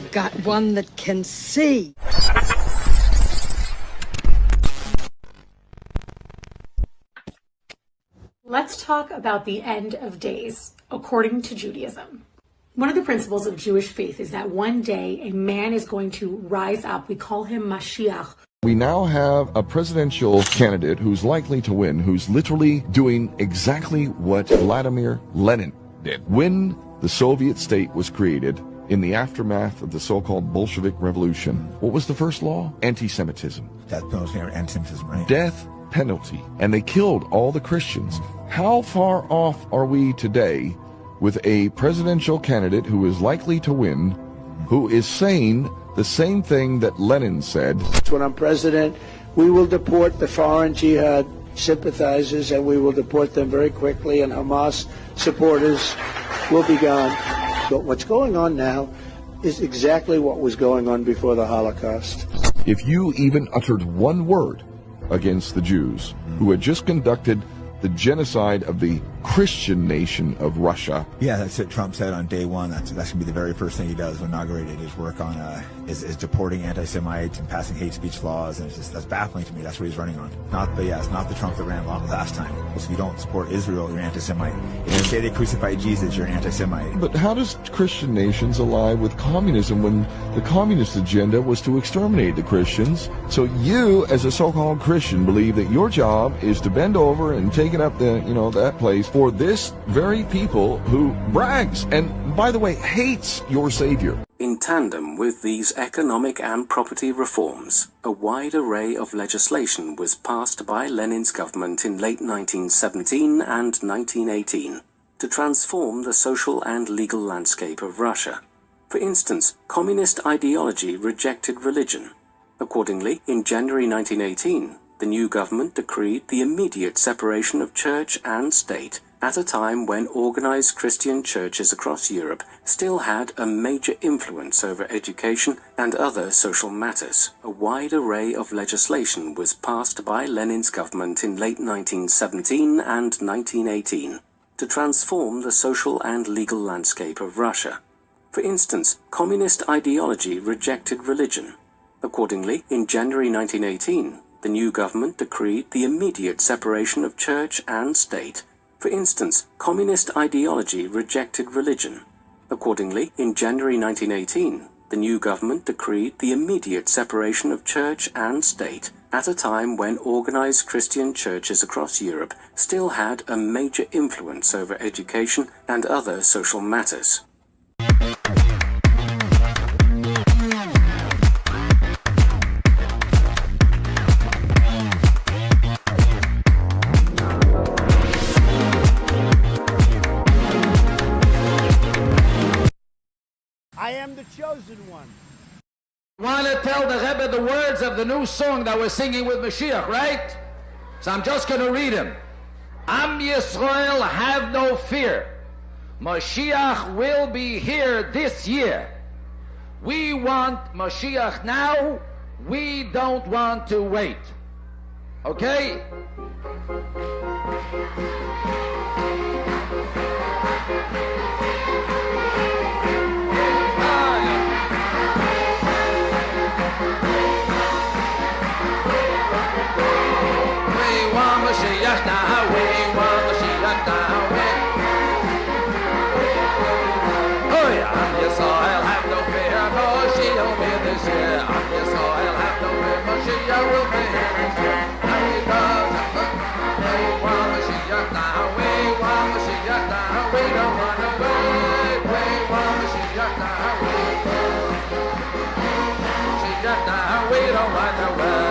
I've got one that can see. Let's talk about the end of days, according to Judaism. One of the principles of Jewish faith is that one day a man is going to rise up. We call him Moshiach. We now have a presidential candidate who's likely to win, who's literally doing exactly what Vladimir Lenin did. When the Soviet state was created, in the aftermath of the so-called Bolshevik Revolution, what was the first law? Anti-Semitism. Death penalty or anti-Semitism, right? Death penalty. And they killed all the Christians. How far off are we today with a presidential candidate who is likely to win, who is saying the same thing that Lenin said? When I'm president, we will deport the foreign jihad sympathizers, and we will deport them very quickly, and Hamas supporters will be gone. But what's going on now is exactly what was going on before the Holocaust. If you even uttered one word against the Jews who had just conducted the genocide of the Christian nation of Russia. Yeah, that's what Trump said on day one. That's going to be the very first thing he does when inaugurated, is work on is deporting anti-Semites and passing hate speech laws, and that's baffling to me. That's what he's running on. It's not the Trump that ran last time. So if you don't support Israel, you're an anti-Semite. If you say they crucified Jesus, you're an anti-Semite. But how does Christian nations ally with communism when the communist agenda was to exterminate the Christians? So you, as a so-called Christian, believe that your job is to bend over and take it up that place for this very people who brags and, by the way, hates your Savior. In tandem with these economic and property reforms, a wide array of legislation was passed by Lenin's government in late 1917 and 1918 to transform the social and legal landscape of Russia. For instance, communist ideology rejected religion. Accordingly, in January 1918, the new government decreed the immediate separation of church and state at a time when organized Christian churches across Europe still had a major influence over education and other social matters. A wide array of legislation was passed by Lenin's government in late 1917 and 1918 to transform the social and legal landscape of Russia. For instance, communist ideology rejected religion. Accordingly, in January 1918, the new government decreed the immediate separation of church and state. For instance, communist ideology rejected religion. Accordingly, in January 1918, the new government decreed the immediate separation of church and state at a time when organized Christian churches across Europe still had a major influence over education and other social matters. I am the chosen one. I want to tell the Rebbe the words of the new song that we're singing with Moshiach, right? So I'm just going to read him. Am Yisrael, have no fear. Moshiach will be here this year. We want Moshiach now. We don't want to wait. Okay? Moshiach now, we want Moshiach now. Oh yeah, Am Yisrael, have no fear, Moshiach will be this year. Am Yisrael, have no fear, Moshiach will be here this year. And because we want Moshiach now, we want Moshiach now, we don't run away. We want Moshiach now, Moshiach now, we don't run away.